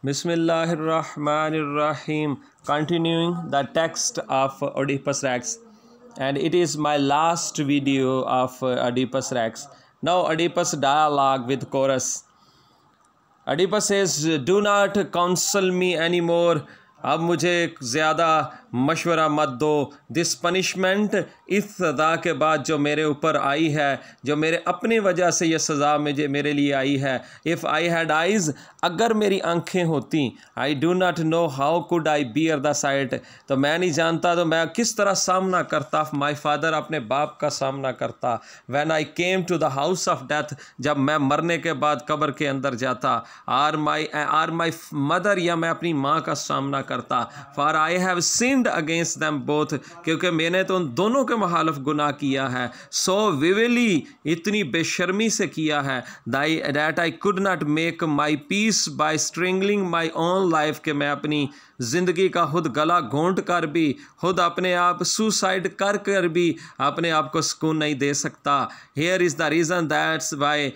Bismillahirrahmanirrahim. Continuing the text of Oedipus Rex, and it is my last video of Oedipus Rex. Now Oedipus dialogue with chorus. Oedipus says, "Do not counsel me anymore." अब मुझे ज़्यादा मशवरा मत दो। This punishment, इस सज़ा के बाद जो मेरे ऊपर आई है, जो मेरे अपनी वजह से ये सज़ा मेरे लिए आई है। इफ़ आई हैड आइज़, अगर मेरी आंखें होती, I do not know how could I bear the site, तो मैं नहीं जानता तो मैं किस तरह सामना करता माई फादर, अपने बाप का सामना करता। When I came to the house of death, जब मैं मरने के बाद कब्र के अंदर जाता। आर माई मदर, या मैं अपनी माँ का सामना करता। For I have sinned against them both, क्योंकि मैंने तो उन दोनों के मुखालिफ गुनाह किया है। सो विविली, इतनी बेशर्मी से किया है। That I could not make my peace by strangling my own life, के मैं अपनी ज़िंदगी का खुद गला घोंट कर भी, खुद अपने आप सुसाइड कर कर भी अपने आप को सुकून नहीं दे सकता। Here is the reason that's why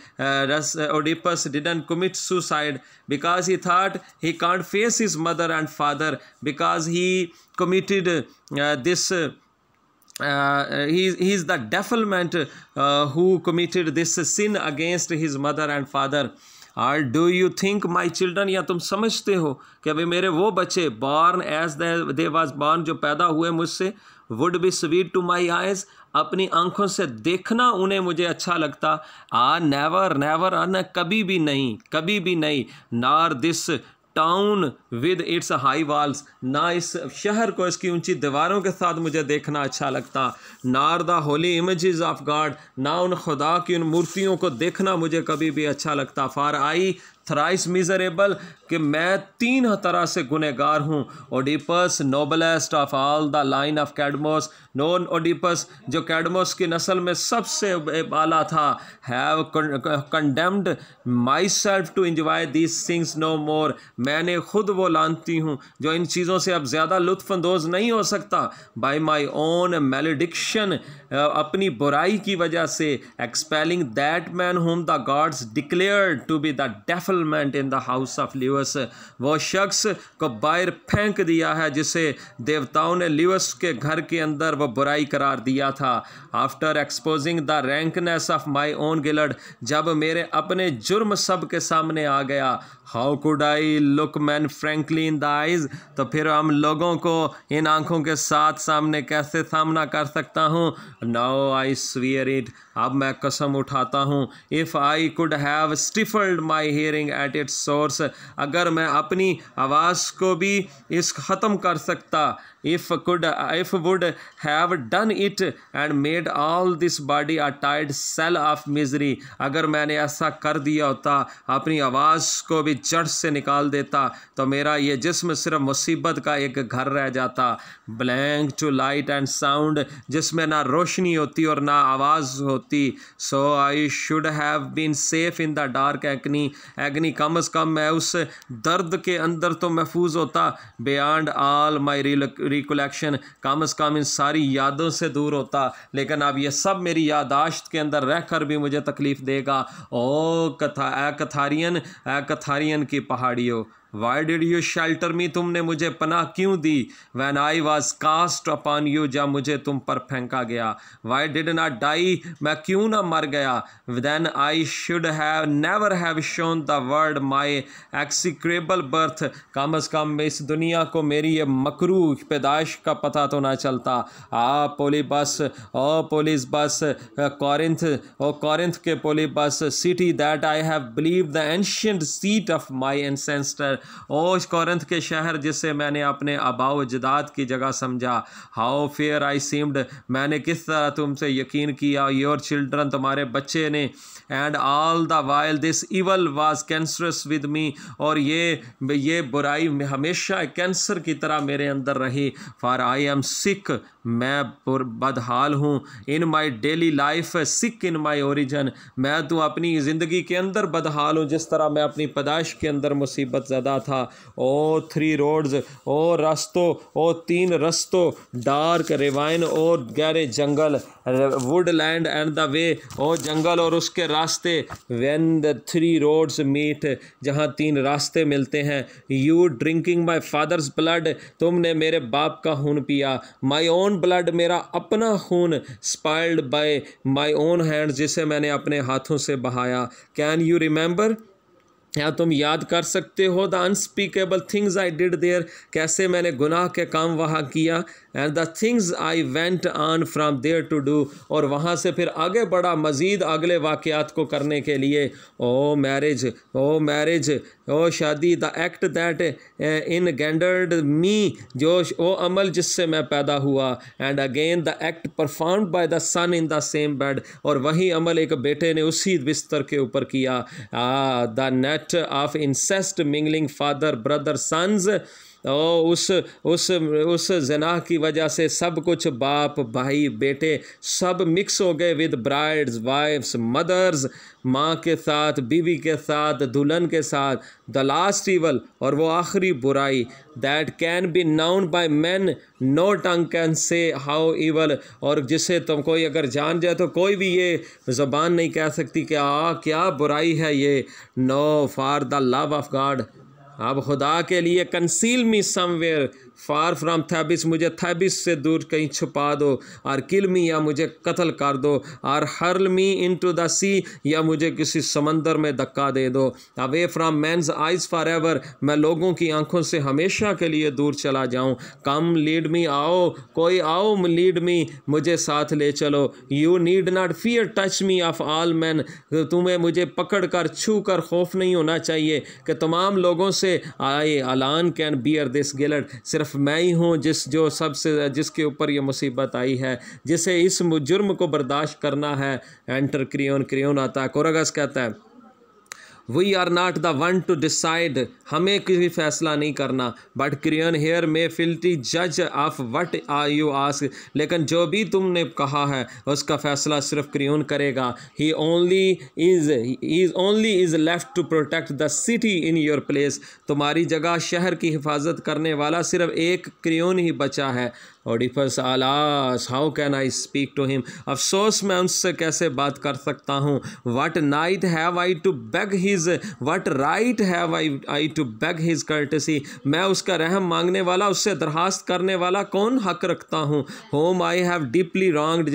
Oedipus didn't commit suicide, because he thought he can't face his mother and father, because he committed he is the defilement who committed this sin against his mother and father. Or do you think my children, या तुम समझते हो कि अभी मेरे वो बच्चे born as they was born, जो पैदा हुए मुझसे, would be sweet to my eyes, अपनी आंखों से देखना उन्हें मुझे अच्छा लगता। नेवर नेवर, कभी भी नहीं, कभी भी नहीं। नार this town with its high walls, ना इस शहर को इसकी ऊंची दीवारों के साथ मुझे देखना अच्छा लगता। नार the Holi images of God, ना उन खुदा की उन मूर्तियों को देखना मुझे कभी भी अच्छा लगता। फॉर आई थ्राइस मिजरेबल, कि मैं 3 तरह से गुनहगार हूँ। Oedipus noblest of all the line of Cadmus, known Oedipus जो कैडमोस की नस्ल में सबसे बाला था, have condemned myself to enjoy these things no more, मैंने खुद वो लानती हूँ जो इन चीज़ों से अब ज़्यादा लुत्फ़अंदोज़ नहीं हो सकता। बाई माई ओन मेलेडिक्शन, अपनी बुराई की वजह से। Expelling that man whom the gods declared to be the defilement in the house of Laius, वो शख्स को बाहर फेंक दिया है जिसे देवताओं ने लिवस के घर के अंदर वो बुराई करार दिया था। After exposing the rankness of my own guilt, जब मेरे अपने जुर्म सब के सामने आ गया। How could I look men frankly in the eyes, तो फिर हम लोगों को इन आंखों के साथ सामने कैसे सामना कर सकता हूँ। नाउ आई स्वीयर इट, अब मैं कसम उठाता हूँ। If I could have stifled my hearing at its source, अगर मैं अपनी आवाज़ को भी इस ख़त्म कर सकता। If would have done it and made all this body a tide sale of misery, अगर मैंने ऐसा कर दिया होता, अपनी आवाज़ को भी जड़ से निकाल देता, तो मेरा ये जिस्म सिर्फ मुसीबत का एक घर रह जाता। Blank to light and sound, जिसमें ना रोशनी होती और ना आवाज़ होती। So I should have been safe in the dark agony, कम अज़ कम मैं उस दर्द के अंदर तो महफूज होता। बियॉन्ड ऑल माई रिकोलेक्शन, कम अज़ कम इन सारी यादों से दूर होता। लेकिन अब ये सब मेरी यादाश्त के अंदर रह कर भी मुझे तकलीफ़ देगा। ओ कथारियन की पहाड़ियों, why did you shelter me, तुमने मुझे पनाह क्यों दी। When I was cast upon you, जब मुझे तुम पर फेंका गया। वाई डिड नॉट डाई, मैं क्यों ना मर गया। Then I should have never have shown the world my execrable birth, कम अज़ कम इस दुनिया को मेरी ये मकरू पैदाइश का पता तो ना चलता। पोलीबस, ओ पोलिस बस, कॉरिंथ के Polybus, city that I have believe the ancient seat of my ancestor, ओ इस कॉरिंथ के शहर जिसे मैंने अपने आबाओ अजदाद की जगह समझा। हाउ फेयर आई सीम्ड, मैंने किस तरह तुमसे यकीन किया। योर चिल्ड्रन, तुम्हारे बच्चे ने। And all the while this evil was cancerous with me, और ये बुराई हमेशा कैंसर की तरह मेरे अंदर रही। फॉर आई एम सिक, मैं बदहाल हूँ। In my daily life sick in my origin, मैं तो अपनी ज़िंदगी के अंदर बदहाल हूँ, जिस तरह मैं अपनी पैदाइश के अंदर मुसीबत ज़्यादा पैदा था। ओ 3 रोड्स, ओ रास्तों, ओ 3 रस्तों, डार्क रिवाइन और गहरे जंगल, वुडलैंड एंड द वे, ओ जंगल और उसके रास्ते, व्हेन द 3 रोड्स मीट, जहाँ 3 रास्ते मिलते हैं। You drinking my father's blood, तुमने मेरे बाप का खून पिया। माई ओन ब्लड, मेरा अपना खून, spoiled bye my own hand, जिसे मैंने अपने हाथों से बहाया। कैन यू रिमेंबर, क्या तुम याद कर सकते हो, the unspeakable things I did there, कैसे मैंने गुनाह के काम वहाँ किया, and the things I went on from there to do, और वहाँ से फिर आगे बढ़ा मज़ीद अगले वाक़यात को करने के लिए। ओ मैरिज, ओ मैरिज, ओ शादी, the act that engendered me, जो वो अमल जिससे मैं पैदा हुआ, and again the act performed by the son in the same bed, और वही अमल एक बेटे ने उसी बिस्तर के ऊपर किया। The net of incest mingling father brother sons, उस जना की वजह से सब कुछ, बाप भाई बेटे सब मिक्स हो गए, विद ब्राइड्स वाइफ्स मदर्स, माँ के साथ, बीवी के साथ, दुल्हन के साथ। द लास्ट ईवल, और वो आखिरी बुराई, that can be known by man, no tongue can say how evil, और जिसे तुम कोई अगर जान जाए तो कोई भी ये ज़बान नहीं कह सकती कि क्या बुराई है ये। No for the love of God, अब खुदा के लिए, conceal me somewhere far from Thebes, मुझे थैबिस से दूर कहीं छुपा दो, और किल मी, या मुझे कत्ल कर दो, और hurl me into the sea, या मुझे किसी समंदर में धक्का दे दो। Away from man's eyes forever, मैं लोगों की आंखों से हमेशा के लिए दूर चला जाऊं। कम लीड मी, आओ कोई आओ लीड मी, मुझे साथ ले चलो। You need not fear touch me of all man, तुम्हें मुझे पकड़ कर छू कर खौफ नहीं होना चाहिए कि तमाम लोगों से, आई अलान कैन बियर दिस गिलट, सिर्फ मैं ही हूँ जिसके ऊपर ये मुसीबत आई है, जिसे इस जुर्म को बर्दाश्त करना है। एंटर क्रियोन, क्रियोन आता है। कोरगस कहता है, we are not the one to decide, हमें कोई फैसला नहीं करना, बट क्रियन हेयर में फिल्टी जज of what are you ask, लेकिन जो भी तुमने कहा है उसका फैसला सिर्फ क्रियन करेगा। He only is left to protect the city in your place, तुम्हारी जगह शहर की हिफाजत करने वाला सिर्फ एक क्रियन ही बचा है। Oedipus, alas how can I speak to him, अफसोस मैं उनसे कैसे बात कर सकता हूँ। What night have I to beg his, what right have I to beg his courtesy, मैं उसका रहम मांगने वाला, उससे दरखास्त करने वाला कौन हक रखता हूँ। Home I have deeply wronged,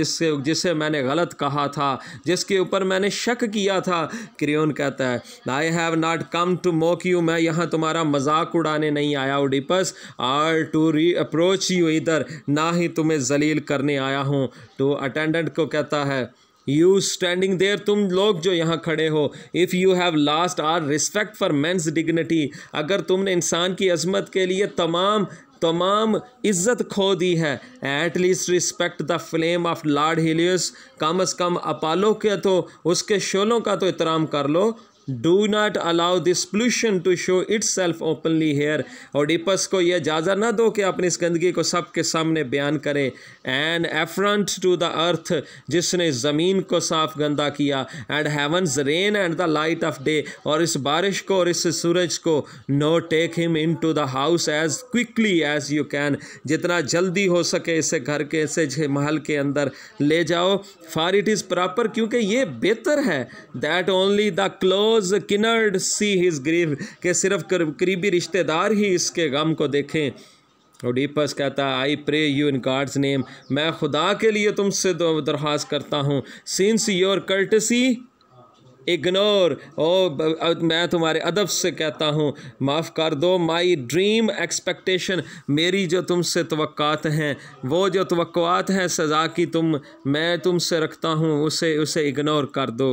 जिसे मैंने गलत कहा था, जिसके ऊपर मैंने शक किया था। क्रियोन कहता है, I have not come to mock you, मैं यहाँ तुम्हारा मजाक उड़ाने नहीं आया Oedipus, or to reproach you इधर, ना ही तुम्हें जलील करने आया हूँ। तो अटेंडेंट को कहता है, यू स्टैंडिंग देयर, तुम लोग जो यहाँ खड़े हो, if you have lost all respect for man's dignity, अगर तुमने इंसान की अजमत के लिए तमाम इज्जत खो दी है, at least respect the flame of Lord Helios, कम अज़ कम अपोलो के तो उसके शोलों का तो एहतराम कर लो। Do not allow this pollution to show its self openly here, Oedipus को यह इजाज़त ना दो कि अपनी इस गंदगी को सबके सामने बयान करे। And affront to the earth, जिसने ज़मीन को साफ गंदा किया, and heaven's rain and the light of day, और इस बारिश को और इस सूरज को। No take him into the house as quickly as you can, जितना जल्दी हो सके इसे घर के इसे महल के अंदर ले जाओ। फॉर इट इज़ प्रॉपर, क्योंकि ये बेहतर है, that only the close kindred see his grief, के सिर्फ करीबी रिश्तेदार ही इसके गम को देखें। ओडिपस कहता है, I pray you in God's name, मैं खुदा के लिए तुमसे दरख्वास्त करता हूँ। सिंस योर कर्टसी इग्नोर, मैं तुम्हारे अदब से कहता हूँ, माफ़ कर दो। माई ड्रीम एक्सपेक्टेशन, मेरी जो तुमसे तवक्कात हैं, वो जो तवक्कुआत हैं सज़ा की मैं तुमसे रखता हूँ, उसे इग्नोर कर दो,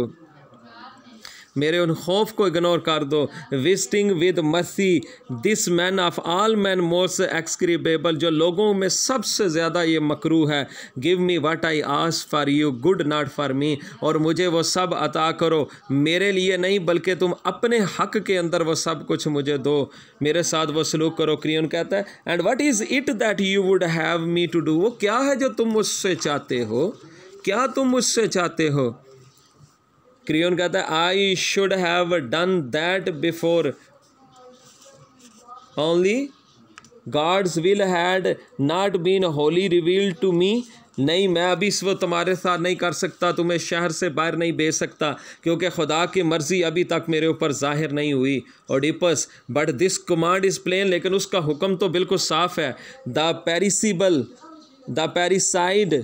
मेरे उन खौफ को इग्नोर कर दो। Visiting with mercy this man of all men most execrable, जो लोगों में सबसे ज़्यादा ये मकरू है। Give me what I ask for you, good not for me, और मुझे वो सब अता करो, मेरे लिए नहीं बल्कि तुम अपने हक के अंदर वो सब कुछ मुझे दो, मेरे साथ वो सलूक करो। क्रियन कहता है, and what is it that you would have me to do, वो क्या है जो तुम मुझसे चाहते हो, क्या तुम मुझसे चाहते हो। क्रियोन कहता है, I should have done that before only God's will had not been wholly revealed to me. नहीं, मैं अभी इस वक्त तुम्हारे साथ नहीं कर सकता, तुम्हें शहर से बाहर नहीं भेज सकता, क्योंकि खुदा की मर्ज़ी अभी तक मेरे ऊपर ज़ाहिर नहीं हुई। Oedipus, but this command is plain, लेकिन उसका हुक्म तो बिल्कुल साफ़ है। The parricide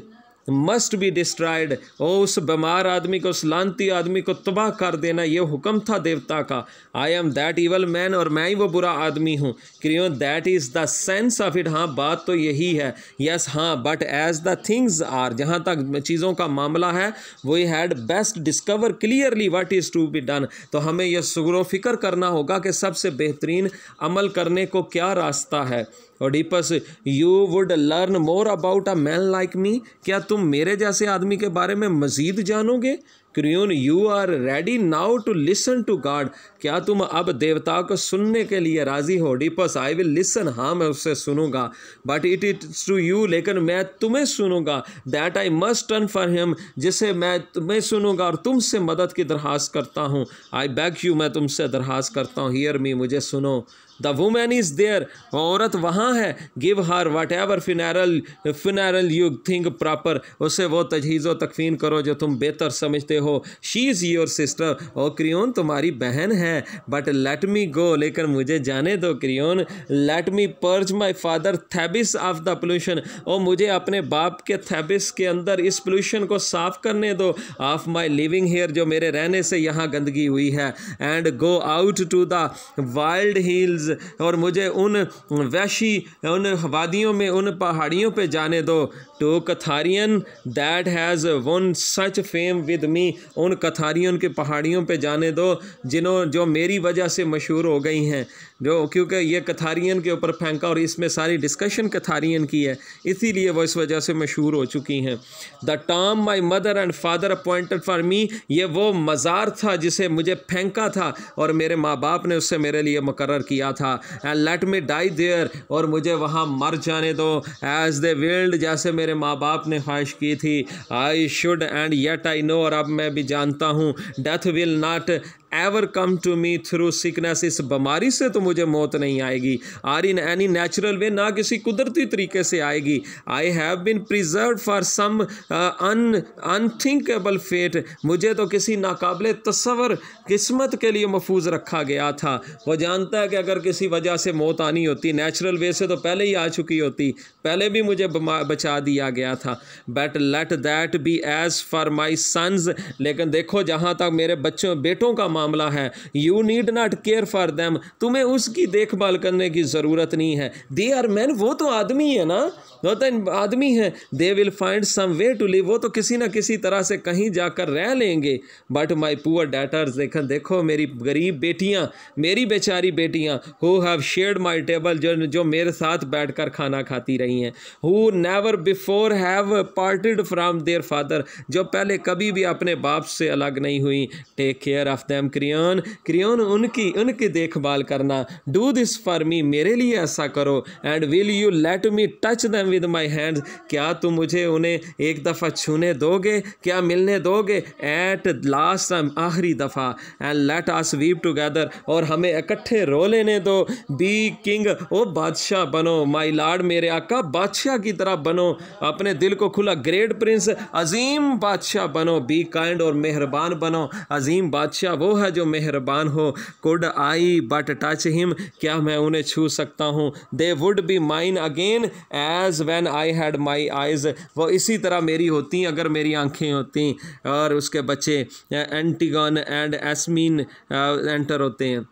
must be destroyed, ओ उस बीमार आदमी को, उस लानती आदमी को तबाह कर देना, ये हुक्म था देवता का। I am that evil man, और मैं ही वो बुरा आदमी हूँ। क्यों, that is the sense of it, हाँ बात तो यही है। यस हाँ, but as the things are, जहाँ तक चीज़ों का मामला है, we had best discover clearly what is to be done. तो हमें यह सुगरो फिक्र करना होगा कि सबसे बेहतरीन अमल करने को क्या रास्ता है। Oedipus, you would learn more about a man like me, क्या तुम मेरे जैसे आदमी के बारे में मज़ीद जानोगे। Creon, you are ready now to listen to God, क्या तुम अब देवता को सुनने के लिए राज़ी हो। ओडिपस, आई विल लिसन, हाँ मैं उससे सुनूंगा। But it is to you, लेकिन मैं तुम्हें सुनूंगा। That I must turn for him, जिसे मैं तुम्हें सुनूंगा और तुमसे मदद की दरख्वास्त करता हूँ। आई बैग यू, मैं तुमसे दरख्वास्त करता हूँ। हियर मी, मुझे सुनो। द वुमैन इज़ देयर, औरत वहाँ है। Give her what ever funeral you think proper, उसे वो तजहीज़ व तकफीन करो जो तुम बेहतर समझते हो। शी इज़ योर सिस्टर, ओ क्रियोन तुम्हारी बहन है। बट लेट मी गो, लेकिन मुझे जाने दो। Creon, let me purge my father Thebes of the pollution, ओ मुझे अपने बाप के थेबिस के अंदर इस पोल्यूशन को साफ़ करने दो। ऑफ माई लिविंग हेयर, जो मेरे रहने से यहाँ गंदगी हुई है। And go out to the wild hills, और मुझे उन वैशी, उन वादियों में, उन पहाड़ियों पे जाने दो। To Cithaeron that has won such fame with me, उन कथारियन के पहाड़ियों पे जाने दो जो मेरी वजह से मशहूर हो गई हैं, जो क्योंकि ये कथारियन के ऊपर फेंका, और इसमें सारी डिस्कशन कथारियन की है, इसीलिए वो इस वजह से मशहूर हो चुकी हैं। The Tom my mother and father appointed for me, ये वो मज़ार था जिसे मुझे फेंका था और मेरे माँ बाप ने उससे मेरे लिए मुकर्रर किया था। And let me die there, और मुझे वहाँ मर जाने दो। एज दे विल्ड, जैसे मेरे माँ बाप ने ख्वाहिश की थी। I should and yet I know, और अब मैं भी जानता हूँ। Death will not ever come to me through sickness, इस बीमारी से तो मुझे मौत नहीं आएगी। Or in any natural way, ना किसी कुदरती तरीके से आएगी। I have been preserve for some unthinkable fate, मुझे तो किसी नाकाबिले तस्वर किस्मत के लिए महफूज रखा गया था। वो जानता है कि अगर किसी वजह से मौत आनी होती, नेचुरल वे से तो पहले ही आ चुकी होती, पहले भी मुझे बचा दिया गया था। But let that be as for my sons, लेकिन देखो जहाँ तक मेरे बेटों का मामला है, you need not care for them, तुम्हें उसकी देखभाल करने की ज़रूरत नहीं है। दे आर मैन, वो तो आदमी है ना, वो तो आदमी है। They will find some way to live, वो तो किसी न किसी तरह से कहीं जाकर रह लेंगे। बट माई पुअर डैटर्स, देखो मेरी गरीब बेटियाँ, मेरी बेचारी बेटियाँ, who have shared my table, जो मेरे साथ बैठकर खाना खाती रही हैं। Who never before have parted from their father, जो पहले कभी भी अपने बाप से अलग नहीं हुई। Take care of them Creon, उनकी देखभाल करना। डू दिस फॉर मी, मेरे लिए ऐसा करो। And will you let me touch them with my hands, क्या तुम मुझे उन्हें एक दफ़ा छूने दोगे, क्या मिलने दोगे। एट लास्ट, आखिरी दफ़ा। And let us weep together, और हमें इकट्ठे रो लेने दो। बी किंग, ओ बादशाह बनो। माई लॉर्ड, मेरे आका बादशाह की तरह बनो, अपने दिल को खुला। ग्रेट प्रिंस, अजीम बादशाह बनो। बी काइंड, और मेहरबान बनो। अजीम बादशाह वो है जो मेहरबान हो। Could I but touch him, क्या मैं उन्हें छू सकता हूँ। They would be mine again as when I had my eyes, वो इसी तरह मेरी होती अगर मेरी आंखें होती। और उसके बच्चे एंटीगन एंड एस्मीन एंटर होते हैं।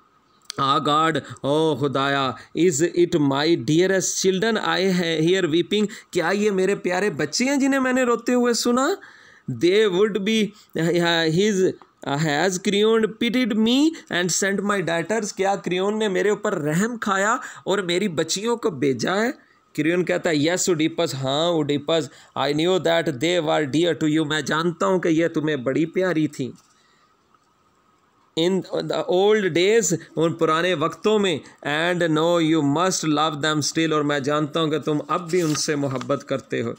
आ गॉड, ओ खुदाया, is it my dearest children I hear weeping, क्या ये मेरे प्यारे बच्चे हैं जिन्हें मैंने रोते हुए सुना। They would be his has Creon pitied me and sent my daughters, क्या क्रियोन ने मेरे ऊपर रहम खाया और मेरी बच्चियों को भेजा है। क्रियोन कहता है यस ओडिपस, हाँ Oedipus, I knew that they were dear to you, मैं जानता हूँ कि यह तुम्हें बड़ी प्यारी थी। इन द ओल्ड डेज, उन पुराने वक्तों में। And know you must love them still, और मैं जानता हूँ कि तुम अब भी उनसे मोहब्बत करते हो।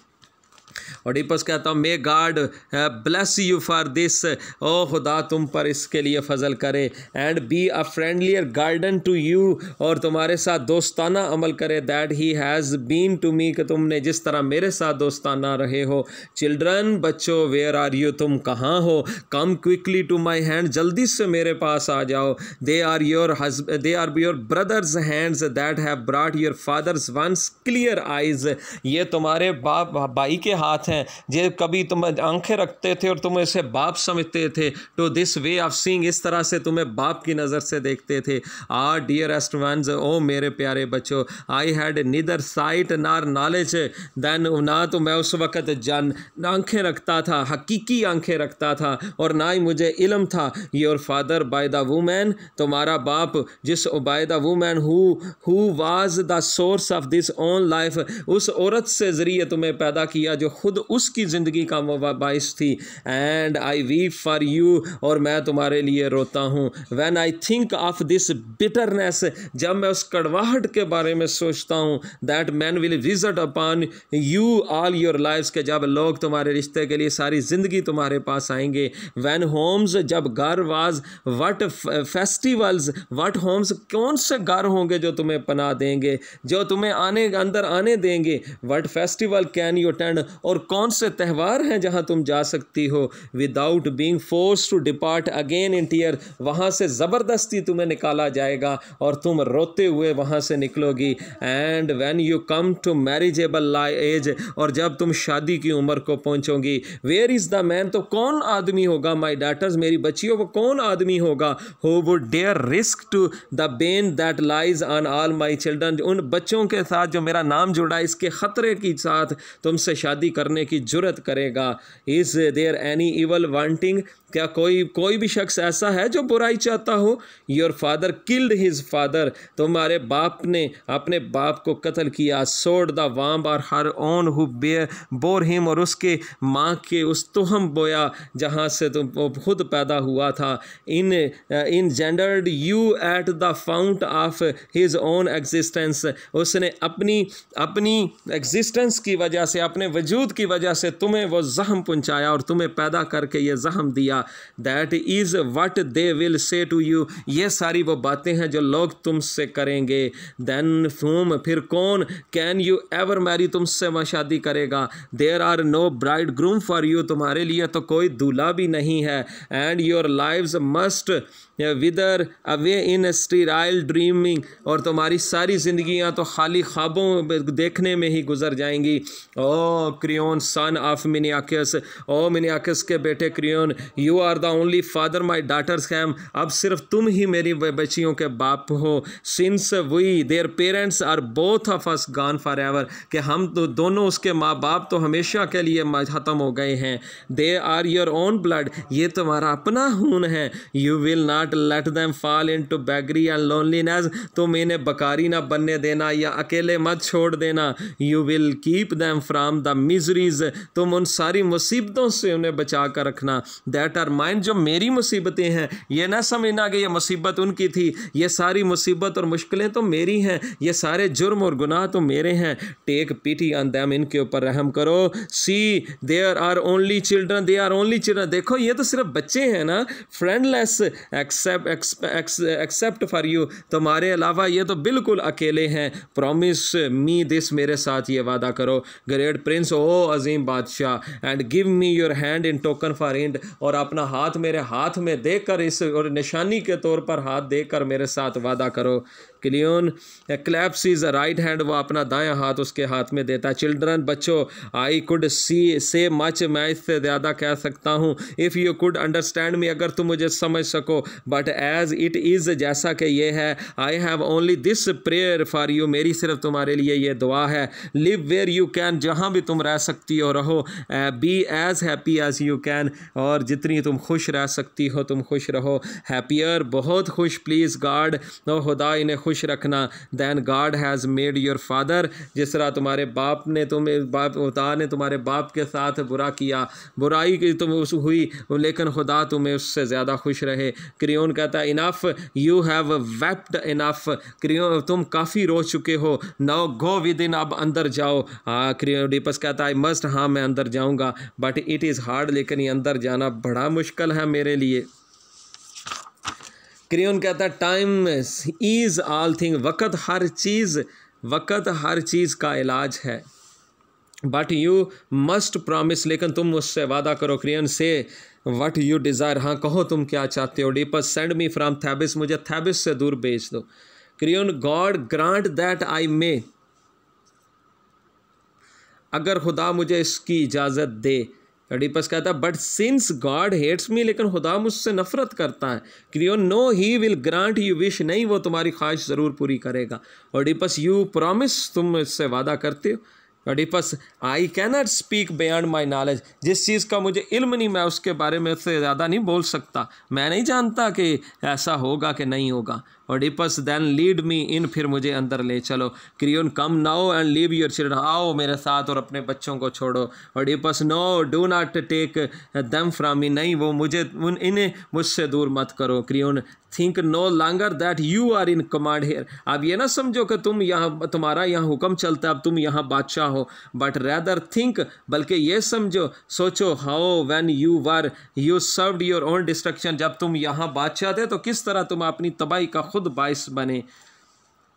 ओडिपस कहता हूँ may God bless you for this, ओ खुदा तुम पर इसके लिए फजल करे, and be a friendlier guardian to you, और तुम्हारे साथ दोस्ताना अमल करे, that he has been to me, कि तुमने जिस तरह मेरे साथ दोस्ताना रहे हो। चिल्ड्रन बच्चों वेयर आर यू, तुम कहाँ हो, come quickly to my hand, जल्दी से मेरे पास आ जाओ, they are your brother's hands that have brought your father's once clear eyes, ये तुम्हारे बाप भाई के हाथ हैं जे कभी तुम आंखें रखते थे और तुम इसे बाप समझते थे, to this way of seeing, इस तरह से तुम्हें बाप की नज़र से देखते थे। आर डियरेस्ट वंस, ओ मेरे प्यारे बच्चों, आई हैड नीदर साइट नार नॉलेज देन, ना तो मैं उस वक़्त आंखें रखता था, हकीकी आंखें रखता था, और ना ही मुझे इल्म था। Your father by the woman, तुम्हारा बाप जिस by the woman who was the source of this own life, उस औरत से ज़रिए तुम्हें पैदा किया जो खुद उसकी ज़िंदगी का बाइस थी। And I weep for you, और मैं तुम्हारे लिए रोता हूँ। When I think of this bitterness, जब मैं उस कड़वाहट के बारे में सोचता हूँ, that man will visit upon you all your lives, के जब लोग तुम्हारे रिश्ते के लिए सारी ज़िंदगी तुम्हारे पास आएंगे। व्हेन होम्स, जब घर was, what festivals, what homes, कौन से घर होंगे जो तुम्हें पनाह देंगे, जो तुम्हें अंदर आने देंगे। What festival can you attend, और कौन से त्यौहार हैं जहां तुम जा सकती हो, without being force to depart again in tear, वहां से ज़बरदस्ती तुम्हें निकाला जाएगा और तुम रोते हुए वहां से निकलोगी। And when you come to marriageable age, और जब तुम शादी की उम्र को पहुंचोगी, वेयर इज़ द मैन, तो कौन आदमी होगा, माई डॉटर्स, मेरी बच्चियों, वो कौन आदमी होगा, who would dare risk to the bane that lies on all my children, उन बच्चों के साथ जो मेरा नाम जुड़ा, इसके ख़तरे के साथ तुमसे शादी करने की जुर्रत करेगा। Is there any evil wanting, क्या कोई भी शख्स ऐसा है जो बुराई चाहता हो। Your father killed his father, तुम्हारे बाप ने अपने बाप को कत्ल किया। सोड द वाम्ब और her own who bore him, और उसके माँ के उस तुहम बोया जहाँ से तुम खुद पैदा हुआ था। Engendered you at the fount of his own existence, उसने अपनी एग्जिस्टेंस की वजह से, अपने वजूद की वजह से तुम्हें वो जख्म पहुँचाया और तुम्हें पैदा करके ये जख्म दिया। That is what they will say to you, ये सारी वो बातें हैं जो लोग तुमसे करेंगे। देन whom, फिर कौन, कैन यू एवर मैरी, तुमसे शादी करेगा। There are no bride groom for you, तुम्हारे लिए तो कोई दूल्हा भी नहीं है। And your lives must wither away in sterile dreaming, और तुम्हारी सारी ज़िंदगियाँ तो खाली ख्वाबों देखने में ही गुजर जाएंगी। ओ crayon son of मिनियाकस, O Menoeceus के बेटे Creon, you are the only father my daughters have, अब सिर्फ तुम ही मेरी बच्चियों के बाप हो। Since we their parents are both of us gone for ever, कि हम तो दोनों उसके माँ बाप तो हमेशा के लिए ख़त्म हो गए हैं। They are your own blood, ये तुम्हारा अपना खून है। You will not let them fall into beggary and loneliness, तुम इन्हें बकारी ना बनने देना या अकेले मत छोड़ देना। You will keep them from the miseries, तुम उन सारी मुसीबतों से उन्हें बचा कर रखना। दैट आर माइन, जो मेरी मुसीबतें हैं, ये ना समझना कि ये मुसीबत उनकी थी, ये सारी मुसीबत और मुश्किलें तो मेरी हैं, ये सारे जुर्म और गुनाह तो मेरे हैं। टेक पिटी ऑन देम, इनके ऊपर रहम करो। See there are only children, they are only children, देखो ये तो सिर्फ बच्चे हैं ना। फ्रेंडलेस एक्सेप्ट फॉर यू, तुम्हारे अलावा ये तो बिल्कुल अकेले हैं। प्रॉमिस मी दिस, मेरे साथ ये वादा करो। ग्रेट प्रिंस, ओ अजीम बादशाह, and give me your hand in token for end, और अपना हाथ मेरे हाथ में देकर, इस और निशानी के तौर पर हाथ देकर मेरे साथ वादा करो। क्लियोन क्लैप्स इज राइट हैंड, वो अपना दायां हाथ उसके हाथ में देता है। चिल्ड्रन, बच्चों, आई कुड सी से मच, मैं इससे ज़्यादा कह सकता हूँ। If you could understand me, अगर तुम मुझे समझ सको। बट एज इट इज़, जैसा कि ये है, I have only this prayer for you, मेरी सिर्फ तुम्हारे लिए ये दुआ है। लिव वेयर यू कैन, जहाँ भी तुम रह सकती हो रहो। Be as happy as you can, और जितनी तुम खुश रह सकती हो तुम खुश रहो। हैप्पियर, बहुत खुश, प्लीज़ गॉड, नो खुदा इन्हें खुश रखना। Than God has made your father, जिस तरह तुम्हारे बाप ने खुदा ने तुम्हारे बाप के साथ बुरा किया, बुराई की तुम उस हुई, लेकिन खुदा तुम्हें उससे ज़्यादा खुश रहे। क्रियोन कहता है enough you have wept enough, crayon तुम काफ़ी रो चुके हो, नाउ गो विद इन, अब अंदर जाओ। ओडिपस कहता है आई मस्ट, हाँ मैं अंदर जाऊँगा, बट इट इज़ हार्ड, लेकिन ये अंदर जाना बड़ा मुश्किल है मेरे लिए। क्रियोन कहता है टाइम इज़ ऑल थिंग, वक़्त हर चीज़ का इलाज है। बट यू मस्ट प्रॉमिस, लेकिन तुम मुझसे वादा करो। क्रियन से वट यू डिज़ायर, हाँ कहो तुम क्या चाहते हो। Oedipus send me from Thebes, मुझे थेबिस से दूर भेज दो। Creon God grant that I may, अगर खुदा मुझे इसकी इजाज़त दे। ओडिपस कहता है but since God hates me, लेकिन खुदा मुझसे नफरत करता है। Creon no he will grant you wish, नहीं वो तुम्हारी ख्वाहिश ज़रूर पूरी करेगा। ओडिपस यू प्रॉमिस, तुम मुझसे वादा करते हो। Oedipus I cannot speak beyond my knowledge, जिस चीज़ का मुझे इल्म नहीं मैं उसके बारे में उससे ज़्यादा नहीं बोल सकता, मैं नहीं जानता कि ऐसा होगा कि नहीं होगा। Oedipus then lead me in, फिर मुझे अंदर ले चलो। Creon come now and leave your children, आओ मेरे साथ और अपने बच्चों को छोड़ो। Oedipus no do not take them from me, नहीं वो इन्हें मुझसे दूर मत करो। Creon think no longer that you are in command here, अब ये ना समझो कि तुम यहाँ तुम्हारा यहाँ हुक्म चलता है, अब तुम यहाँ बादशाह हो। बट रैदर थिंक, बल्कि ये सोचो how when you served your own destruction, जब तुम यहाँ बादशाह थे तो किस तरह तुम अपनी तबाही का खुद बाइस बने।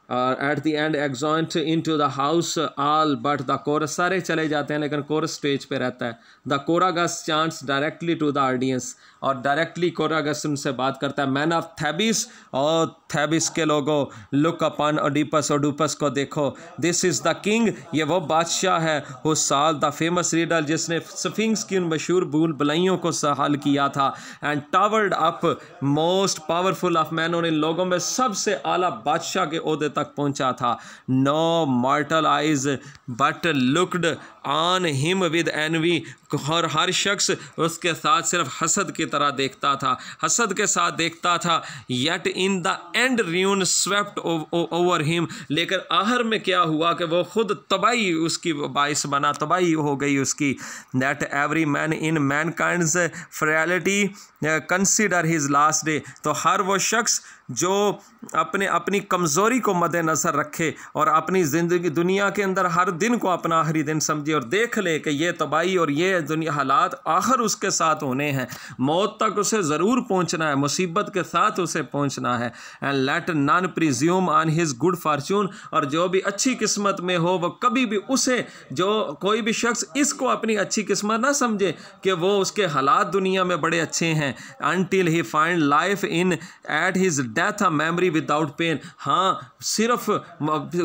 At the end exeunt into the house all but the chorus, सारे चले जाते हैं लेकिन कोरस स्टेज पे रहता है। The choragus chants directly to the audience, और डायरेक्टली कोरागस उनसे बात करता है। मैन ऑफ थेबिस, और थेबिस के लोगों लुक अपन ओडिपस, ओडिपस को देखो, दिस इज़ द किंग, ये वो बादशाह है हु सॉल्व द फेमस रीडल, जिसने स्फिंक्स की उन मशहूर भूल भुलैयों को हल किया था। And toward up most powerful of man, उन लोगों में सबसे आला बादशाह के ओहदे तक पहुंचा था। No mortal eyes but looked on him with envy, और हर शख्स उसके साथ सिर्फ हसद की तरह देखता था, हसद के साथ देखता था। Yet in the end ruin swept over him, लेकिन आखिर में क्या हुआ कि वो खुद तबाही उसकी बाइस बना, तबाही हो गई उसकी। That every man in mankind's frailty consider his last day, तो हर वो शख्स जो अपनी कमज़ोरी को मद्देनज़र रखे और अपनी ज़िंदगी दुनिया के अंदर हर दिन को अपना आखिरी दिन समझे और देख ले कि ये तबाही और ये दुनिया हालात आखिर उसके साथ होने हैं, मौत तक उसे ज़रूर पहुंचना है, मुसीबत के साथ उसे पहुंचना है। And let none presume on his good fortune, और जो भी अच्छी किस्मत में हो वो कभी भी उसे, जो कोई भी शख्स इसको अपनी अच्छी किस्मत ना समझे कि वो उसके हालात दुनिया में बड़े अच्छे हैं। Until he find life in at his death a memory without pain, हाँ सिर्फ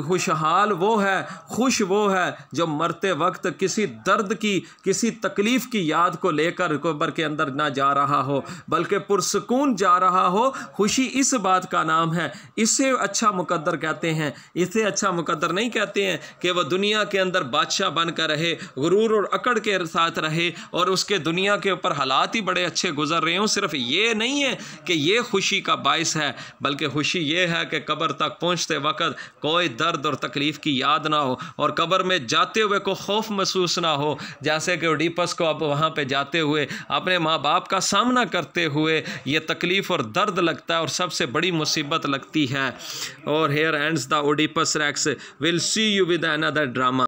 खुशहाल वो है, खुश वो है जो मरते वक्त किसी दर्द की, किसी तकलीफ़ की याद को लेकर कब्र के अंदर ना जा रहा हो, बल्कि पुरसकून जा रहा हो। खुशी इस बात का नाम है, इसे अच्छा मुकद्दर कहते हैं। इसे अच्छा मुकद्दर नहीं कहते हैं कि वह दुनिया के अंदर बादशाह बनकर रहे, गुरूर और अकड़ के साथ रहे और उसके दुनिया के ऊपर हालात ही बड़े अच्छे गुजर रहे हों। सिर्फ ये नहीं है कि ये खुशी का बाइस है, बल्कि खुशी ये है कि कब्र तक पहुँचते वक्त कोई दर्द और तकलीफ़ की याद ना हो और कब्र में जाते हुए को खौफ महसूस ना हो, जैसे कि ओडिपस को अब वहाँ पे जाते हुए अपने माँ बाप का सामना करते हुए ये तकलीफ़ और दर्द लगता है और सबसे बड़ी मुसीबत लगती है। और here ends the Oedipus Rex, will see you with another drama.